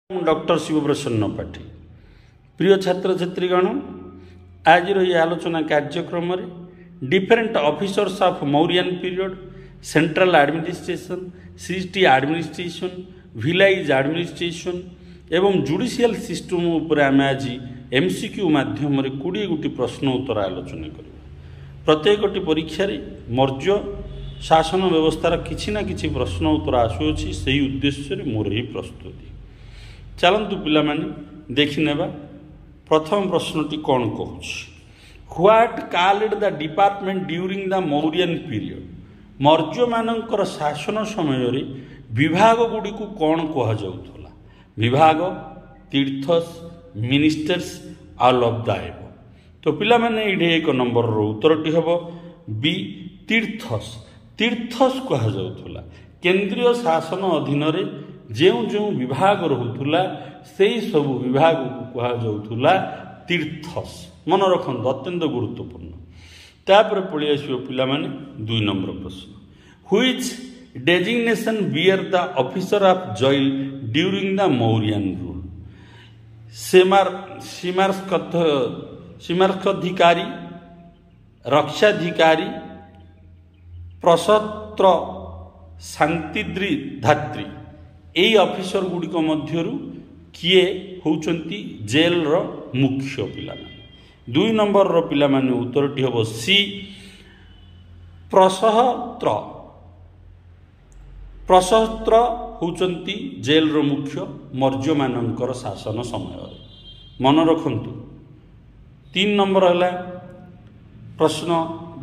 Doctor शिवप्रसन्न पाठी प्रिय छात्र छात्रीगण आज ये आलोचना कार्यक्रम different officers of Mauryan period central administration city administration village administration एवं जुडिशियल सिस्टम उपर आम आज एमसीक्यू माध्यम 20 गोटी प्रश्न उत्तर आलोचना कर प्रत्येक परीक्षा मौर्य शासन व्यवस्थार किसी ना किसी प्रश्न उत्तर आसुअछि से उद्देश्य मोर ही प्रस्तुति चलतु पिला माने देखि नेबा प्रथम प्रश्नटी कौन कहूँ what called the department during the Mauryan period Maurya मानकर शासन समय विभाग गुड़ी को कौन कह जाउथला विभाग तीर्थस ministers all of the above तो पिला माने इडे एक नंबर रो उत्तरटी हबो बी तीर्थस तीर्थस कह जाउथला केंद्रीय शासन अधीन रे जो जो विभाग रोला से सब विभाग को कह जाउथला तीर्थस मन रखत अत्यंत गुरुत्वपूर्ण तापर पळि आसियो पिला माने 2 नंबर प्रश्न which designation bear the officer of jail during the Mauryan rule सीमार्थिकारी रक्षाधिकारी प्रसत्र शांतिद्री धात्री यही ऑफिसर गुड़िक मध्यरु किए होउचंती जेल रो मुख्य पिला 2 नंबर रो पिला माने उत्तरटी हबो सी प्रसहस्त्र होउचंती जेल रो मुख्य मौर्य मानकर शासन समय मन रखंतु 3 नंबर हला प्रश्न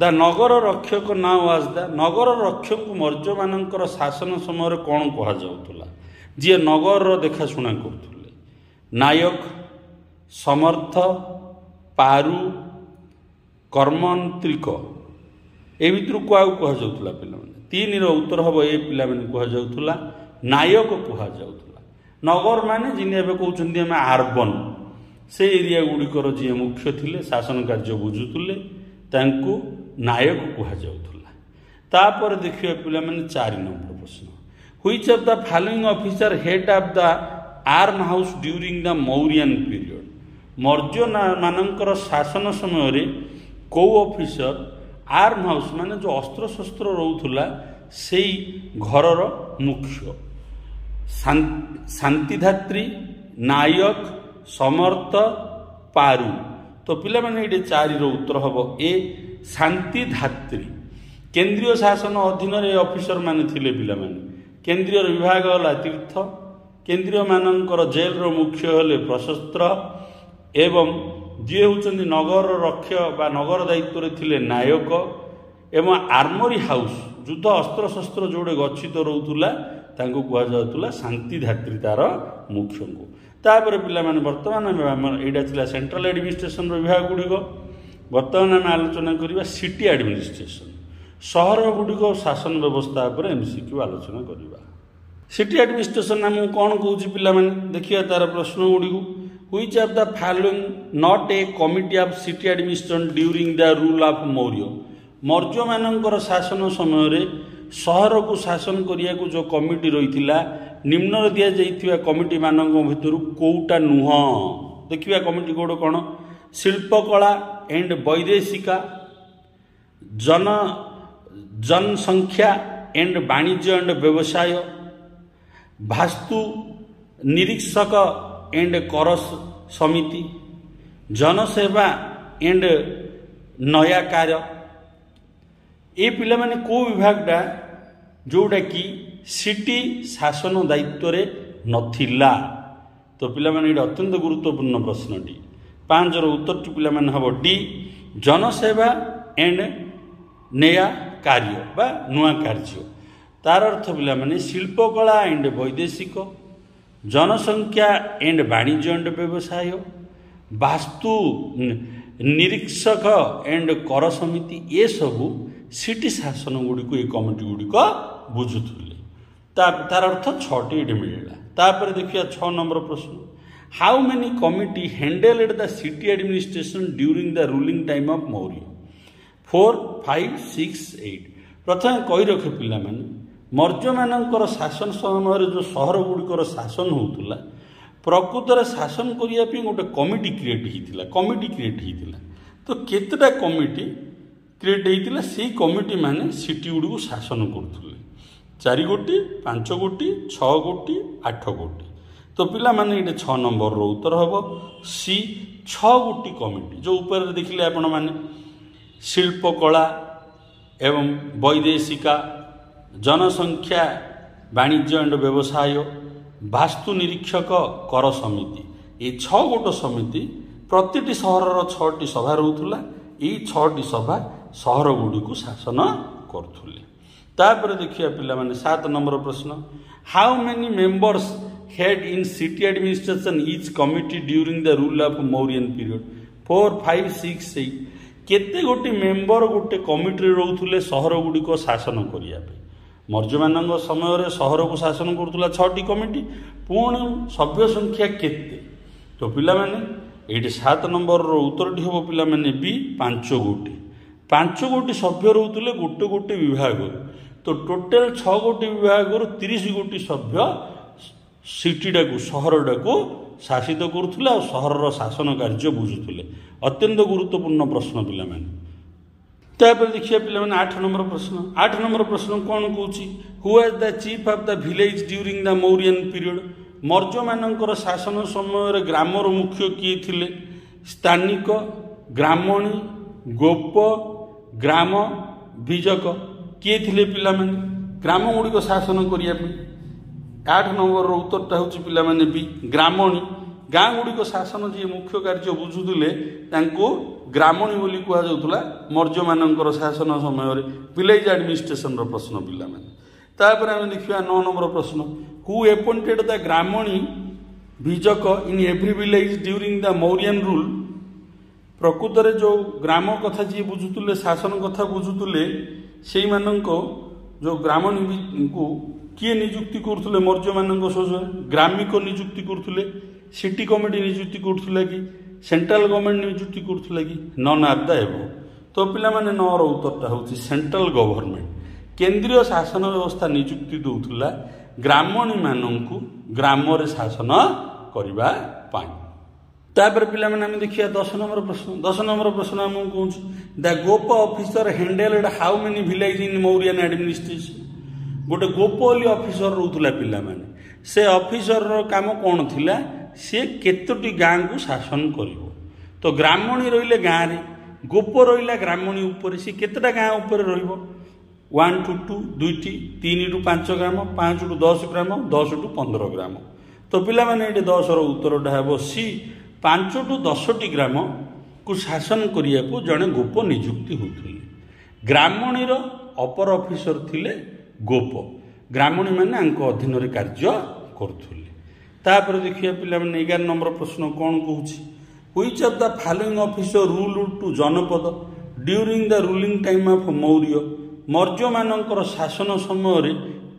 द नगर रक्षक नाउ वाज द नगर रक्षक मौर्य मानकर शासन समय कौन कह जाउथला जी नगर देखाशुना करुले नायक समर्थ पारु कर्मंत्रिक ए भितर को कह जाउथला पिला माने 3 रो उत्तर हबो ए पिला माने कह जाउथला नायक कह जाउथला नगर माने जिने एबे कहउचंदी हम अर्बन से एरिया गुड़िकर जी मुख्य थिले शासन कार्य बुझुतुले तांको नायक कह जाउथला तापर देखियो पिला माने 4 नंबर प्रश्न which of the following officer head of the arm house during the Mauryan period Maurya मानकर शासन समय रे को ऑफिसर आर्म हाउस माने जो अस्त्र शस्त्र रोथुला सेई घरर मुख्य शांतिधात्री नायक समर्थ पारु तो पिला माने एटे 4 रो उत्तर हबो ए शांतिधात्री केंद्रीय शासन अधीन रे ऑफिसर माने थिले पिला माने केंद्रीय विभाग हला तीर्थ केंद्रीय मानकर जेल रो मुख्य हले प्रशस्त्र एवं जे होचंदी नगर रक्ष बा नगर दायित्व रे थिले नायक एवं आर्मरी हाउस युद्ध अस्त्र शस्त्र जोड़े गच्छित रोथुला तांको कुआ जाउतुला शांतिधात्री तार मुख्य को तापर पिला माने वर्तमान एटा थिला सेंट्रल एडमिनिस्ट्रेशन रो विभाग गुडी को वर्तमान आम आलोचना करिबा सिटी एडमिनिस्ट्रेशन सहर गुड़िक शासन व्यवस्था पर एमसीक्यू आलोचना करवा सिटी एडमिनिस्ट्रेशन नाम कौन कौच पिला देखिए तार प्रश्न Gudi which of the following not a committee of city administration during the rule of Maurya Maurya मानकर शासन समय सहर को शासन करिया को जो कमिटी रही निम्न दिया जाइथिबा कमिटी मानक भितर कोउटा नुह देखिबा कमिटी कोड कौन शिल्पकला एंड वैदेशिका जनसंख्या एंड वाणिज्य एंड व्यवसाय वास्तु निरीक्षक एंड कर समिति जनसेवा एंड नया कार्य ये पिला माने को विभागटा जोटा कि सिटी शासन दायित्व रे नथिला तो पिला माने ये अत्यंत गुरुत्वपूर्ण प्रश्नटी 5 रो उत्तरटी पिला माने हबो डी जनसेवा एंड नया कार्य बा नुआ कार्य तार अर्थ पिला माने शिल्पकला एंड वैदेशिक जनसंख्या एंड वाणिज्य एंड व्यवसाय वास्तु निरीक्षक एंड कर समिति ये सबू सिटी शासन गुड़िक ये कमिटी गुड़िक बुझुले तार अर्थ 6टी मिलला तापर देखिए 6 नंबर प्रश्न how many committee handled the city administration during the ruling time of Maurya 4, 5, 6, 8 प्रथम कही रखे पिला माने मौर्य मानकर शासन समय जो सहर गुड़िकर शासन होता प्रकृत में शासन करने गोटे कमिटी क्रिएट होता तो केतटा कमिटी क्रिएट होता से कमिटी माने सिटी गुड़ी को शासन करुले 4 गोटी 5 गोटी 6 गोटी 8 गोटी तो पिला माने ये 6 नंबर उत्तर हम सी 6 गोटी कमिटी जो ऊपर देखिले आपण माने शिल्पकला एवं वैदेशिका जनसंख्या वाणिज्य एंड व्यवसाय वास्तु निरीक्षक कर समिति ये 6 गोट समिति प्रति सहर 6टी सभा रोला ये 6टी सभा सहर गुड़ी को शासन करुले तापर देखिए पिला माने 7 नंबर प्रश्न how many members head in city administration etch committee during the rule of Mauryan period 4 5 6 8 केते गोटी मेंबर गोटे कमिटी रोले सहर गुड़ी को शासन करने मौर्य मान समय सहर को शासन करुला 6टी कमिटी पुणी सभ्य संख्या केते तो पिला माने ये 7 नंबर उत्तर हम पिला माने बी 5 गोटी सभ्य रोते गोटे गोटे विभाग तो टोटल 6 गोटी विभाग 30 गोटी सभ्य सिटीटा को सहरटा को शासित करुले और सहर शासन कार्य बुझुले अत्यंत गुरुत्वपूर्ण प्रश्न पिला माने तापर देखिए पिला माने 8 नंबर प्रश्न कौन Cauchy who was the chief of the village during the Mauryan period Maurya मानकर शासन समय ग्रामर मुख्य किए थिले स्थानिक ग्रामणी गोप ग्राम बीजक किए थिले पिला माने ग्राम गुड़िक शासन करने 8 नंबर उत्तरटा हूँ पिला माने बी ग्रामणी गाँ गुड़िक शासन जी मुख्य कार्य बुझुले ग्रामणी बोली कहुला मौर्य मानकर शासन समय विलेज एडमिनिस्ट्रेशन प्रश्न पिला माने तापर आम देखा 9 नंबर प्रश्न हु अपॉइंटेड द ग्रामणी बीजक in every village during the Mauryan rule प्रकृत में जो ग्राम कथा जी बुझुले शासन कथा बुझुले से जो ग्रामणी को किए नियुक्ति करुले मौर्य मान ग्रामिक नियुक्ति करुले सिटी कमिटी नियुक्ति करुले कि सेंट्रल गवर्नमेंट नियुक्ति करुले कि नन ऑफ द एबव तो पिला माने 9 उत्तरटा हूँ सेंट्रल गवर्नमेंट केंद्रीय शासन व्यवस्था नियुक्ति दौला ग्रामणी मानू ग्राम शासन करने तापर पिला माने आम देखिए 10 नंबर प्रश्न आम कौन the Gopa officer handled how many village in Mauryan administration गोटे गोपली ऑफिसर रोला पिला माने से ऑफिसर काम कौन थिला से केतोटी गाँ को शासन करिवो तो ग्रामणी रहिले गाँव रे गोप रहिला ग्रामणी ऊपर से केतटा गाँ ऊपर रहिवो 1 to 2 2टी 3 to 5 gram 5 to 10 gram 10 to 15 ग्राम तो पिला माने ये 10 उत्तरटा हे सी 5 to 10टी ग्राम को शासन करने को जड़े गोप नियुक्ति होते ग्रामणीर अपर ऑफिसर थिले गोप ग्रामणी मैंने अधीन कार्य करुले तापर देखिए पिला 11 नंबर प्रश्न कौन कहूँ which of the following officer rule to Janapada during the ruling time of Maurya मानकर शासन समय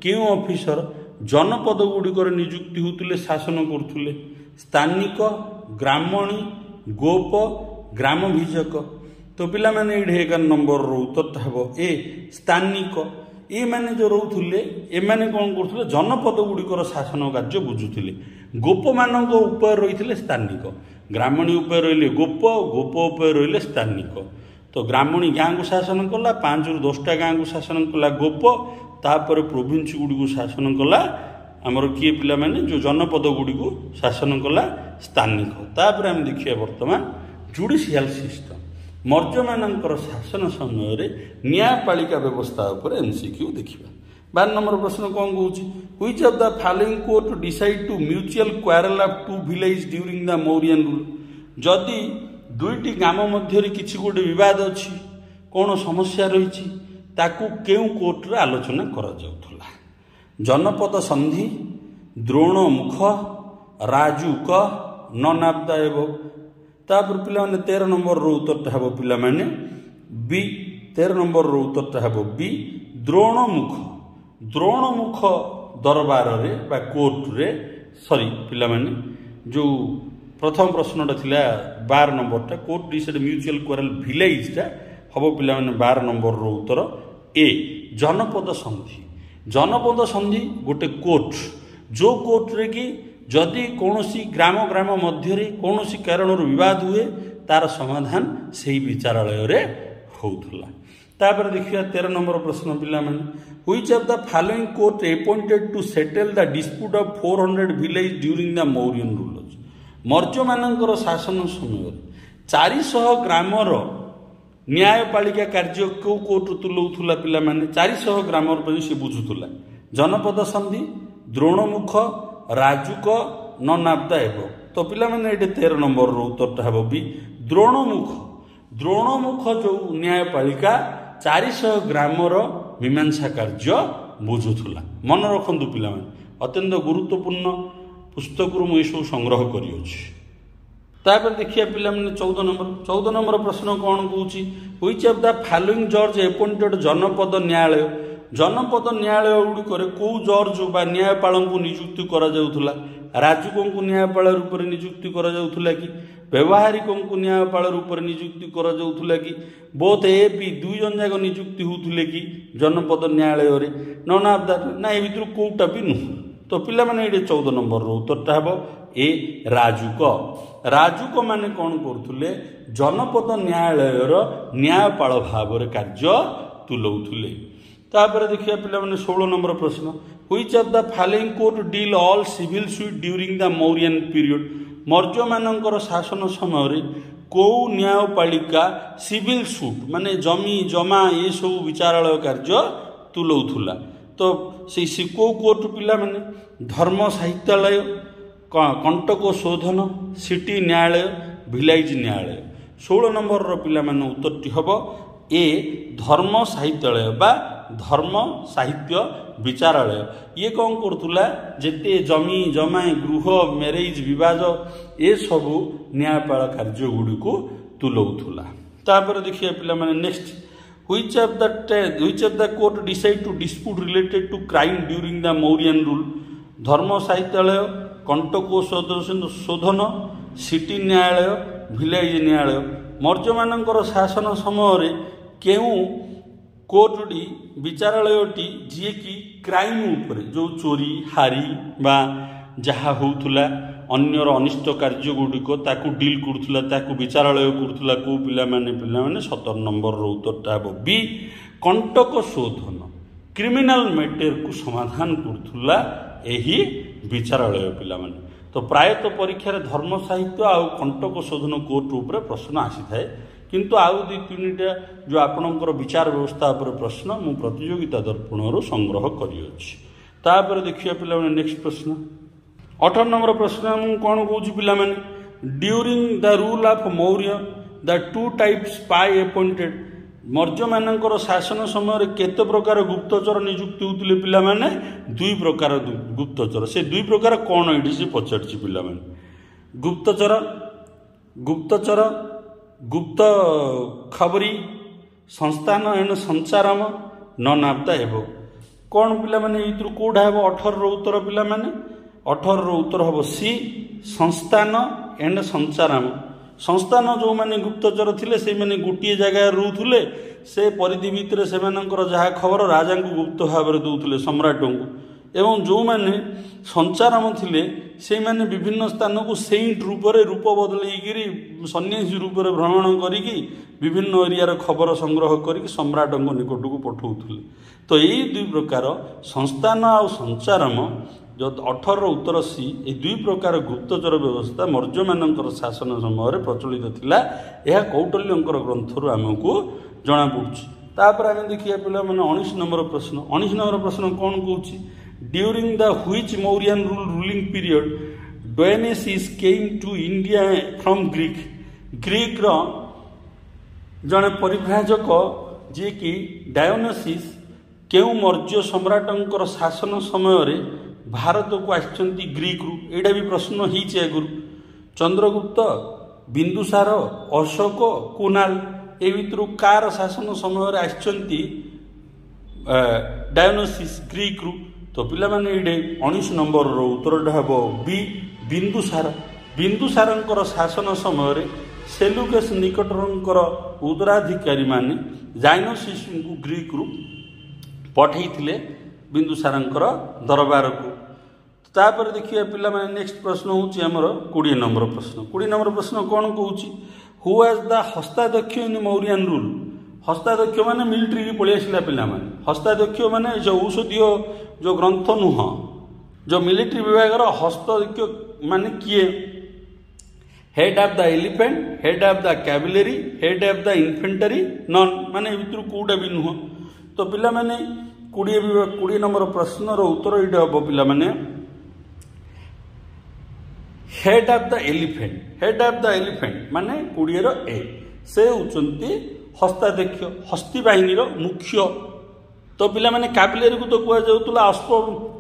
क्यों ऑफिसर जनपद गुड़िकर नियुक्ति होते शासन करुले स्थानिक ग्रामणी गोप ग्राम बीजक तो पिला माने 11 नंबर उत्तरटा हे ए स्थानिक ये माने जो रोले एमाने कौन करुले जनपद गुड़िकर शासन कार्य बुझुले गोप मान उपर रही स्थानिक ग्रामणी उपर रही गोप उपर रही स्थानिक तो ग्रामणी गाँ को शासन कला 5 ରୁ 10टा गाँ को शासन कला गोप तापर प्रोविंस गुड़ी को शासन कला आमर किए पिला माने जो जनपद गुड़ी को शासन कला स्थानिक तापर आम देखिए वर्तमान जुडिशियल सिस्टम मौर्य मानकर शासन समय न्यायपालिका व्यवस्था उपर एमसीक्यू देखिबा 12 नंबर प्रश्न कौन कहूँ which of the following court decide to mutual quarrel of 2 village during the Mauryan rule जदि 2टी ग्राम मध्य किसी गोटे बद अच्छी कौन समस्या रही ताकू केउ कोर्ट रे आलोचना करा जाउथला जनपद संधि द्रोणमुख राजुक नन ऑफ द एबव तापर पिला माने 13 नंबर रो उत्तरटा हेबो पिला माने बी 13 नंबर रो उत्तरटा हेबो बी द्रोणमुख दरबार रे बा कोर्ट रे सॉरी पिला माने जो प्रथम प्रश्नटा थिला 12 नंबरटा कोर्ट डिसाइड म्यूचुअल क्वारल विलेजटा हम पिला 12 नंबर रो उत्तर ए जनपद संधि गोटे कोर्ट जो कोर्ट रे कि जदि कौनसी ग्राम ग्राम मध्य कौनसी कारण विवाद हुए तार समाधान से विचारालय रे होउथुला। तापर देखिए 13 नंबर प्रश्न पिला माने which of the following court appointed to settle the dispute of 400 village during the Mauryan rulers. Maurya मानकर शासन समय 400 ग्रामर न्यायपालिका कार्य क्यों कोर्ट तुलाऊला पिला माने 400 ग्रामर पर से बुझुला जनपद संधि द्रोणमुख राजुक ननाब्दा एवं तो पिला माने ये 13 नंबर उत्तरटा हे भी द्रोणमुख। द्रोणमुख जो न्यायपालिका 400 ग्रामर मीमांसा कार्य बुझुला। मन रखु पिला अत्यंत गुरुत्वपूर्ण पुस्तक मुझे संग्रह कर देखिए पिला 14 नंबर प्रश्न कौन कौन व्हिच ऑफ द फॉलोइंग जज अपॉइंटेड जनपद न्यायालय। जनपद न्यायालय गुड़िक कौ जज बा न्यायपाल को नियुक्ति करा जाउथुला। राजुकों को न्यायपाल रूप में नियुक्ति करा जाउथुला कि व्यवहारिकों को न्यायपाल रूप में नियुक्ति करा जाउथुला कि बोथ ए बी दुई जन जाक नियुक्ति होउथुले कि जनपद न्यायालय रे नन ऑफ दैट ना ए भितर कोउटा भी नुह। तो पिला माने ये 14 नंबर उत्तरटा हे ए राजुक। राजुक माने कौन करुले जनपद न्यायालय न्यायपाल भाव कार्य तुलाऊले। तापर देखिए पिला माने 16 नंबर प्रश्न which of the following court deal all civil suit during the Mauryan period. Maurya मानकर शासन समय कौ न्यायपालिका सिविल सूट माने जमी जमा ये सब विचारालय कार्य तुलाऊला। तो से कौ कोर्ट पिला माने धर्म साहित्यालय कंटक शोधन सिटी न्यायालय भिलेज न्यायालय। 16 नंबर पिला माने उत्तरटी हम ए धर्म साहित्यालय बा धर्म साहित्य विचारालय। ये कौन करुला जेते जमी जमा गृह मैरेज विवाद ये सबू न्यायपाल कार्य गुड़ी को तुलाऊला। तापर देखिए पिला माने next which of the court decide to dispute related to crime during the Mauryan rule. धर्म साहित्यालय कंटक शोधन सिटी न्यायालय भिलेज न्यायालय। मौर्य मानकर शासन समय केउ कोर्टटी विचारालयटी जी कि क्राइम उपरे जो चोरी हारी बा जहा होउथुला अन्यर अनिष्ट कार्य गुड़िक ताकू डील करुला ताकू विचारालय करुला को पिला माने 17 नंबर उत्तरटा हे बी कंटक शोधन क्रिमिनाल मैटर को समाधान करुला यही विचारालय पिला माने। तो प्रायतः परीक्षा धर्म साहित्य आउ कंटक शोधन कोर्ट उपरे प्रश्न आसी थाए किंतु आउ 2-3टा जो आपणकर विचार व्यवस्था पर प्रश्न मु प्रतियोगिता दर्पण संग्रह कर देखिए पिला नेक्स्ट प्रश्न 18 नंबर प्रश्न मु कौन कहूँ पिला during the rule of Maurya the 2 types spy appointed. Maurya मानकर शासन समय केते प्रकार गुप्तचर नियुक्ति होते पिला माने 2 प्रकार गुप्तचर। से 2 प्रकार कौन ये से पचार पिला गुप्तचर गुप्तचर गुप्त खबरी संस्थान एंड संचारम नन आफ्ता एवं कौन पिला माने इतु कोडा हे 18 उत्तर पिला माने 18 उत्तर हम सी संस्थान एंड संचारम। संस्थान जो माने गुप्तचर थिले से माने गोटे जगह रुथुले से परिधि भितर से जहाँ खबर राजा को गुप्त भाव में दौले सम्राट को एवं जो माने संचारम थिले से माने विभिन्न स्थान को सेंट रूप में रूप बदलैकि सन्यासी रूप में भ्रमण करिकी विभिन्न एरिया खबर संग्रह करिकी सम्राट निकट को पठाउथुले। तो यही 2 प्रकार संस्थान और संचारम जो 18 उत्तर सी ये 2 प्रकार गुप्तचर व्यवस्था मौर्य मानकर शासन समय प्रचलित थिला। यह कौटल्यंकर ग्रंथरु आमको जना पड़ुछि। तापर आम देखिए पिला माने 19 नंबर प्रश्न 19 नंबर प्रश्न कौन कहूँ during the which Mauryan ruling period Dionysius came to India from Greek. Greek रो जड़े परिभ्राजक जी कि डायोनिसिस केउ मौर्य सम्राटंकर शासन समय भारत को आछंती ग्रीक रु एटा भी प्रश्न हिचे आगुरु चंद्रगुप्त बिंदुसार अशोक कुनाल ए भितर कार शासन समय आछंती डायोनिसिस ग्रीक रु। तो पिला माने ये 19 नंबर उत्तरटा हे बी बिंदुसार। बिंदुसारंकर शासन समय सेलुकस निकटरंकर उत्तराधिकारी माने डायोनिसिस को ग्रीक रु पठैथिले बिंदुसारंकर दरबार को। तापर देखिए पिला माने नेक्स्ट प्रश्न होची हमर 20 नंबर प्रश्न 20 नंबर प्रश्न कोन कहूची हु वाज द हस्ताध्यक्ष इन मौर्यन रूल हस्ताध्यक्ष माने मिलिट्री की पळि आसिला पिला माने हस्ताध्यक्ष माने जो औषधीय जो ग्रंथ नुह जो मिलिट्री विभाग रो हस्ताध्यक्ष माने किए head of the elephant head of the cavalry head of the infantry नॉन माने भितर कोडा भी नुह तो पिला माने 20 नंबर प्रश्न रो उत्तर इडा हो पिला माने हेड ऑफ द एलिफेंट माने 20 रो ए से होचंती हस्ताध्यक्ष हस्ती बाहिनी रो मुख्य तो पिला माने कैवलरी को तो कुआ जाउतुला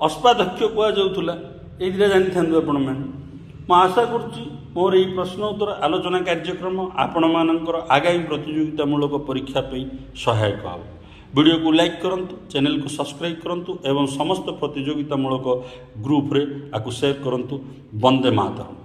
अश्वाध्यक्ष कुआ जाउतुला ए दिरा जानि थांदु आपण माने म आशा करछि मोर एई प्रश्न उत्तर आलोचना कार्यक्रम आपण मानकर आगामी प्रतियोगितामूलक परीक्षा पे सहायक हो वीडियो को लाइक करंतु चैनल को सब्सक्राइब करंतु एवं समस्त प्रतियोगितामूलक ग्रुप रे आकु शेयर करंतु वंदे मातरम।